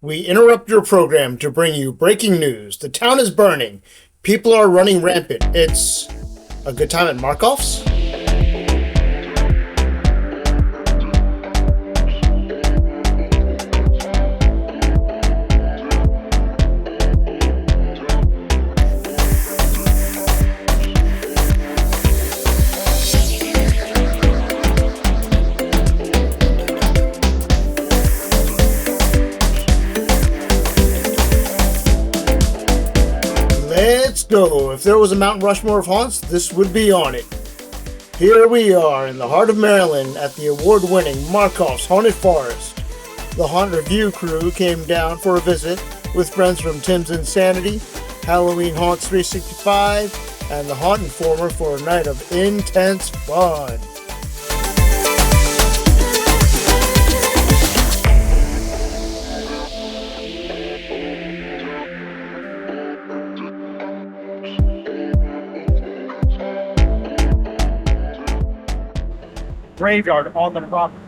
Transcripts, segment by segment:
We interrupt your program to bring you breaking news. The town is burning. People are running rampant. It's a good time at Markoff's. Let's go. If there was a Mount Rushmore of haunts, this would be on it. Here we are in the heart of Maryland at the award-winning Markoff's Haunted Forest. The Haunt Review crew came down for a visit with friends from Tim's Insanity, Halloween Haunts 365, and the Haunt Informer for a night of intense fun. Graveyard on the property.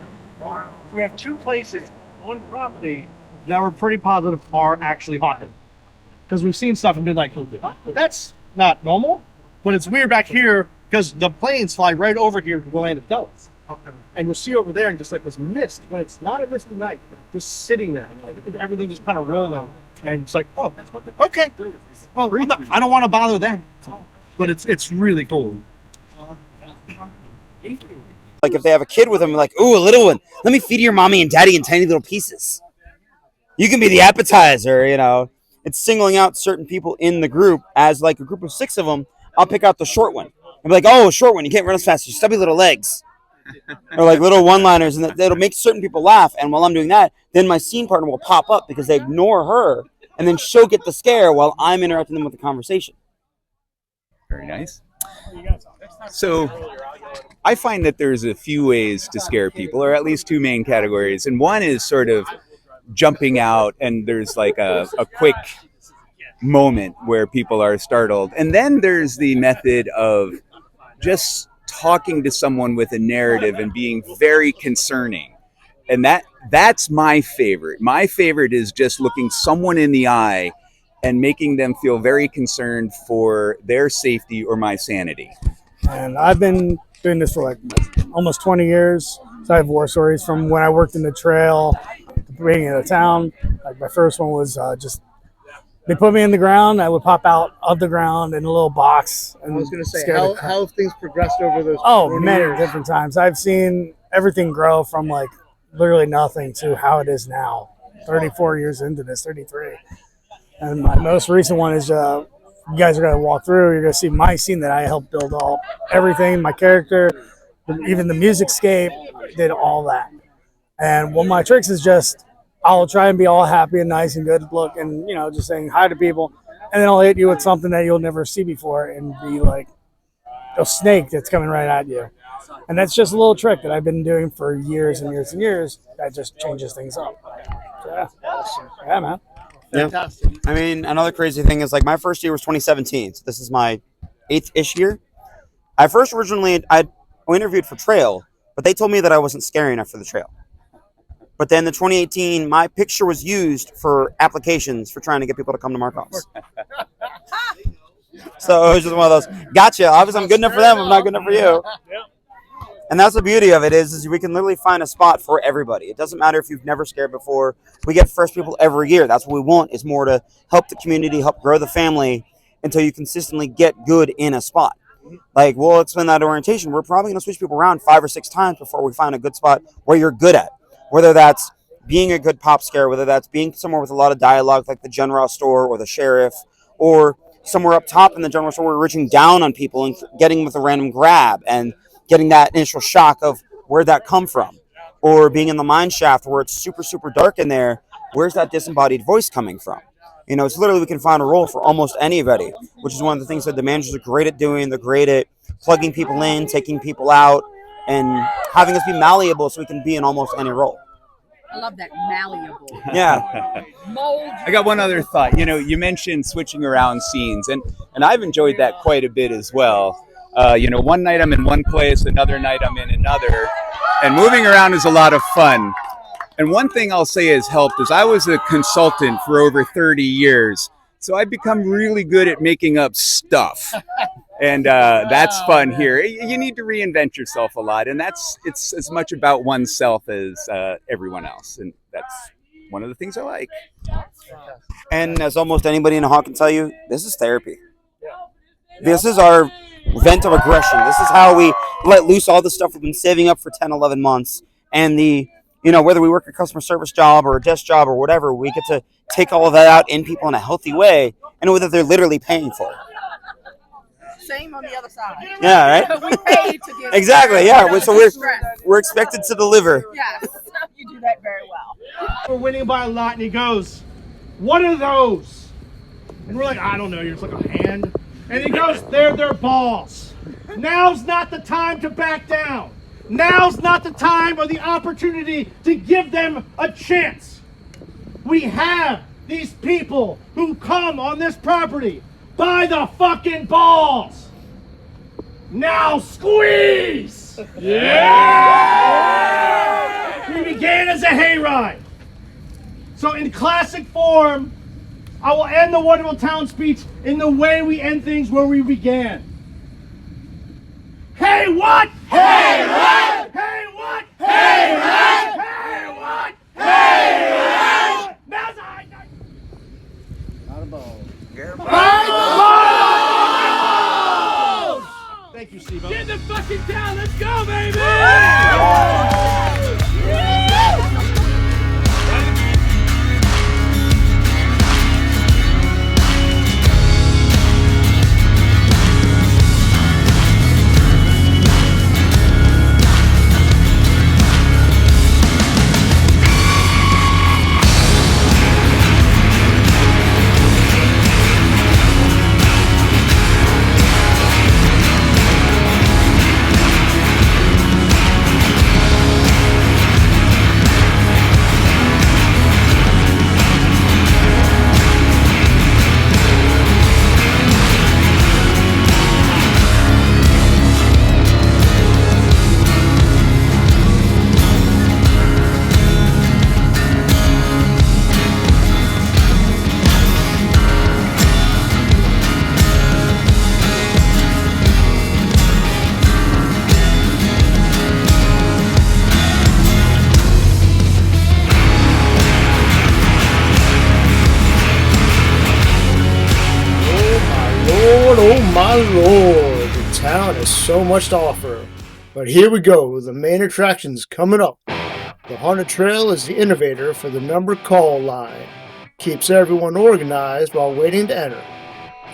We have two places on property that we're pretty positive are actually haunted. Because we've seen stuff and been like, that's not normal, but it's weird back here because the planes fly right over here to the land of Dallas. And you'll see over there and just like this mist, when it's not a misty night, just sitting there, like everything just kind of rolling. And it's like, oh, okay. Well, I don't want to bother them, but it's really cool. Like if they have a kid with them, like, ooh, a little one, let me feed your mommy and daddy in tiny little pieces. You can be the appetizer, you know. It's singling out certain people in the group as like a group of 6 of them. I'll pick out the short one. I'll be like, oh, short one, you can't run as fast as your stubby little legs. Or like little one-liners, and that'll make certain people laugh. And while I'm doing that, then my scene partner will pop up because they ignore her, and then she'll get the scare while I'm interrupting them with the conversation. Very nice. So I find that there's a few ways to scare people, or at least 2 main categories. And one is sort of jumping out and there's like a quick moment where people are startled. And then there's the method of just talking to someone with a narrative and being very concerning. And that's my favorite. My favorite is just looking someone in the eye and making them feel very concerned for their safety or my sanity. And I've been doing this for like almost 20 years. So I have war stories from when I worked in the trail, the beginning of the town. Like my first one was just, they put me in the ground. I would pop out of the ground in a little box. And I was going to say, how have things progressed over those 20 many years? different times. I've seen everything grow from like literally nothing to how it is now. 34 years into this, 33. And my most recent one is you guys are going to walk through. You're going to see my scene that I helped build everything, my character, even the music scape, did all that. And one of my tricks is just, I'll try and be all happy and nice and good look and, you know, just saying hi to people. And then I'll hit you with something that you'll never see before and be like a snake that's coming right at you. And that's just a little trick that I've been doing for years and years and years. That just changes things up. So, yeah. Yeah, man. Fantastic. Yeah. I mean, another crazy thing is like my first year was 2017. So this is my 8th-ish year. I interviewed for Trail, but they told me that I wasn't scary enough for the Trail. But then the 2018, my picture was used for applications for trying to get people to come to Markoff's. So it was just one of those, gotcha, obviously I'm good enough for them, I'm not good enough for you. And that's the beauty of it is we can literally find a spot for everybody. It doesn't matter if you've never scared before. We get fresh people every year. That's what we want, is more to help the community, help grow the family until you consistently get good in a spot. Like, we'll explain that at orientation. We're probably going to switch people around 5 or 6 times before we find a good spot where you're good at. Whether that's being a good pop scare, whether that's being somewhere with a lot of dialogue like the general store or the sheriff, or somewhere up top in the general store where we're reaching down on people and getting with a random grab and getting that initial shock of where'd that come from, or being in the mine shaft where it's super, super dark in there. Where's that disembodied voice coming from? You know, it's literally, we can find a role for almost anybody, which is one of the things that the managers are great at doing. They're great at plugging people in, taking people out, and having us be malleable so we can be in almost any role. I love that, malleable. Yeah. Mold. I got one other thought. You know, you mentioned switching around scenes, and I've enjoyed that quite a bit as well. You know, one night I'm in one place, another night I'm in another, and moving around is a lot of fun. And one thing I'll say has helped is I was a consultant for over 30 years. So I've become really good at making up stuff. And that's fun here. You need to reinvent yourself a lot. And it's as much about oneself as everyone else. And that's one of the things I like. And as almost anybody in a haunt can tell you, this is therapy. This is our vent of aggression. This is how we let loose all the stuff we've been saving up for 10, 11 months. And whether we work a customer service job or a desk job or whatever, we get to take all of that out in people in a healthy way and know that they're literally paying for it. Same on the other side. Yeah, right? We pay to give. Exactly, yeah. So we're expected to deliver. Yes, you do that very well. We're winning by a lot, and he goes, "What are those?" And we're like, "I don't know." You're just like a hand. And he goes, "They're their balls. Now's not the time to back down. Now's not the time or the opportunity to give them a chance. We have these people who come on this property by the fucking balls. Now squeeze!" Yeah! We began as a hayride. So in classic form, I will end the Wonderful Town speech in the way we end things where we began. Hey, what? Hey, what? Hey, what? Hey, what? Hey, what? Hey, what? Now's the high time. Not a ball. Thank you, Steve. Get the fucking town. Let's go, baby! Oh my lord, the town has so much to offer. But here we go, the main attractions coming up. The Haunted Trail is the innovator for the number call line. Keeps everyone organized while waiting to enter.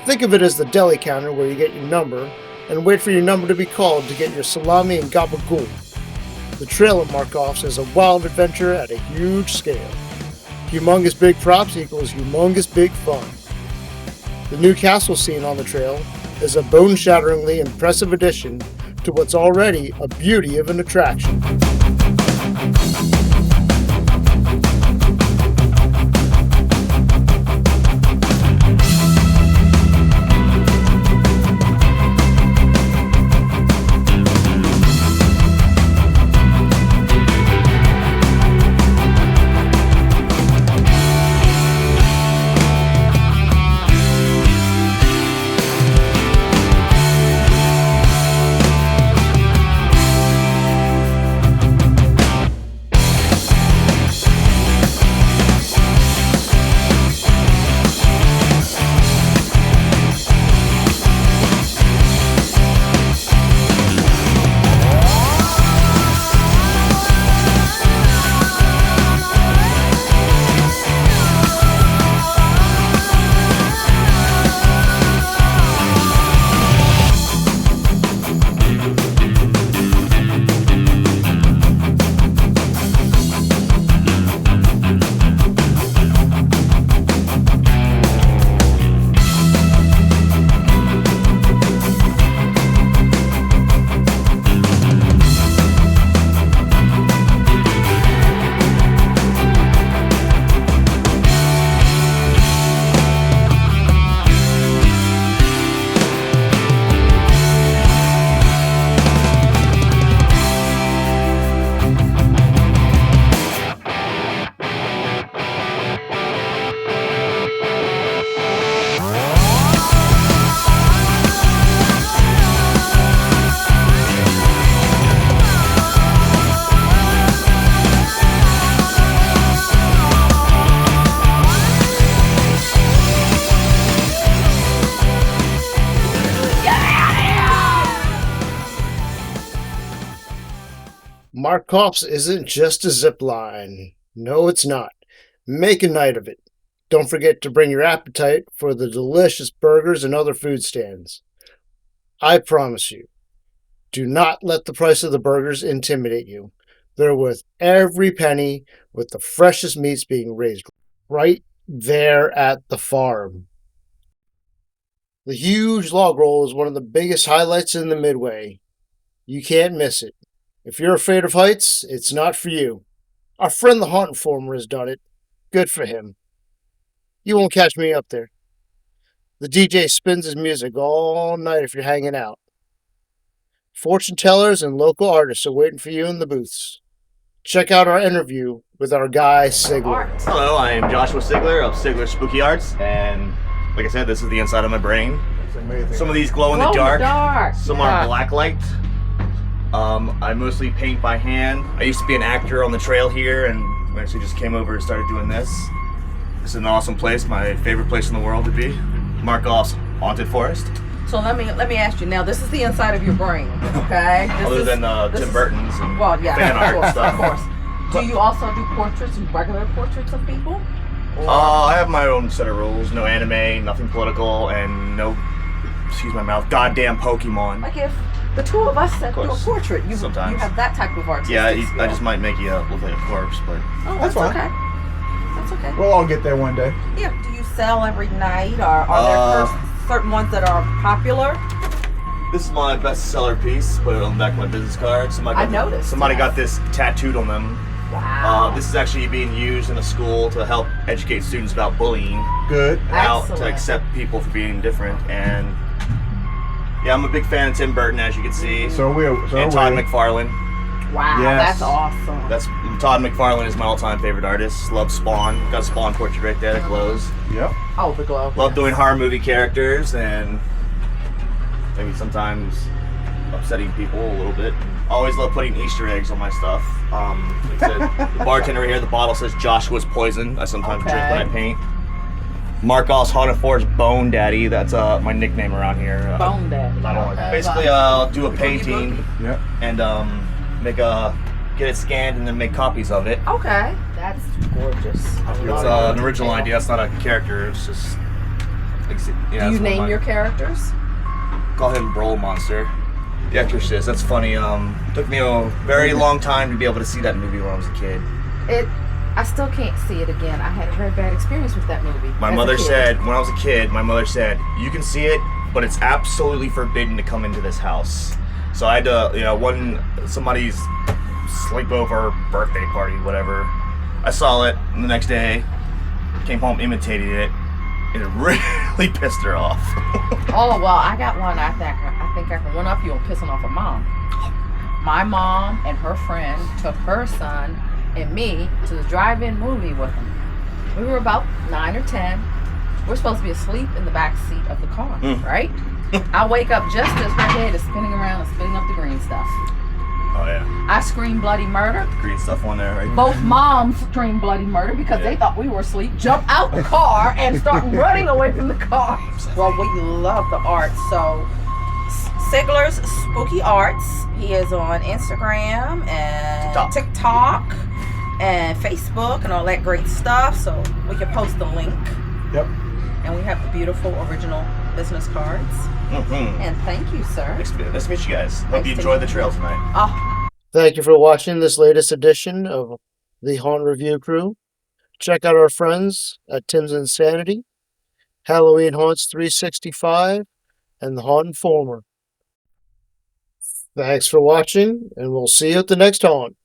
Think of it as the deli counter where you get your number and wait for your number to be called to get your salami and gabagool. The trail at Markoff's is a wild adventure at a huge scale. Humongous big props equals humongous big fun. The new castle scene on the trail is a bone-shatteringly impressive addition to what's already a beauty of an attraction. Markoff's isn't just a zip line. No, it's not. Make a night of it. Don't forget to bring your appetite for the delicious burgers and other food stands. I promise you, do not let the price of the burgers intimidate you. They're worth every penny, with the freshest meats being raised right there at the farm. The huge log roll is one of the biggest highlights in the Midway. You can't miss it. If you're afraid of heights, it's not for you. Our friend the Haunt Informer has done it. Good for him. You won't catch me up there. The DJ spins his music all night if you're hanging out. Fortune tellers and local artists are waiting for you in the booths. Check out our interview with our guy Sigler. Hello, I am Joshua Sigler of Sigler Spooky Arts, and like I said, this is the inside of my brain. Some of these glow in the dark. Some are black light. I mostly paint by hand. I used to be an actor on the trail here, and I actually just came over and started doing this. This is an awesome place. My favorite place in the world to be. Markoff's Haunted Forest. So let me ask you now. This is the inside of your brain, okay? Other than Tim Burton's and fan art of course, stuff. Of course. Do you also do portraits, regular portraits of people? I have my own set of rules. No anime, nothing political, and no, excuse my mouth, goddamn Pokemon. Like if the two of us said do a portrait, you have that type of artistic skill. I just might make you look like a corpse, but that's fine. Okay. That's okay. We'll all get there one day. Yeah. Do you sell every night, or are there certain ones that are popular? This is my bestseller piece. Put it on the back of my business card. Somebody got this tattooed on them. Wow. This is actually being used in a school to help educate students about bullying. Good. And how to accept people for being different. And yeah, I'm a big fan of Tim Burton, as you can see. And Todd McFarlane. Wow, yes. That's awesome. Todd McFarlane is my all-time favorite artist. Love Spawn. Got a Spawn portrait right there that glows. Yep. Oh, the glow. Love doing horror movie characters and maybe sometimes upsetting people a little bit. Always love putting Easter eggs on my stuff. The bartender here, the bottle says Joshua's Poison. I sometimes drink when I paint. Markoff's Haunted Forest Bone Daddy. That's my nickname around here. Bone Daddy. Basically, I'll do a painting and get it scanned and then make copies of it. Okay, that's gorgeous. It's an original idea. It's not a character. It's just. Do you name your characters? Call him Brole Monster. The Exorcist. That's funny. Took me a very long time to be able to see that movie when I was a kid. I still can't see it again. I had a very bad experience with that movie. My mother said, when I was a kid, you can see it, but it's absolutely forbidden to come into this house. So I had to, somebody's sleepover, birthday party, whatever. I saw it, and the next day, came home, imitated it, and it really pissed her off. Oh, well, I got one. I think I can one up you on pissing off a mom. My mom and her friend took her son and me to the drive-in movie with them. We were about 9 or 10. We're supposed to be asleep in the back seat of the car, right? I wake up just as her head is spinning around and spitting up the green stuff. Oh, yeah. I screamed bloody murder. Green stuff on there, right? Both moms screamed bloody murder because they thought we were asleep, jump out the car and start running away from the car. Well, we love the art. So Sigler's Spooky Arts. He is on Instagram and TikTok and Facebook and all that great stuff. So we can post the link. Yep. And we have the beautiful original business cards. Mm-hmm. And thank you, sir. Nice to meet you guys. Hope you enjoy the trail tonight. Thank you for watching this latest edition of the Haunt Review Crew. Check out our friends at Tim's Insanity, Halloween Haunts 365, and the Haunt Informer. Thanks for watching, and we'll see you at the next haunt.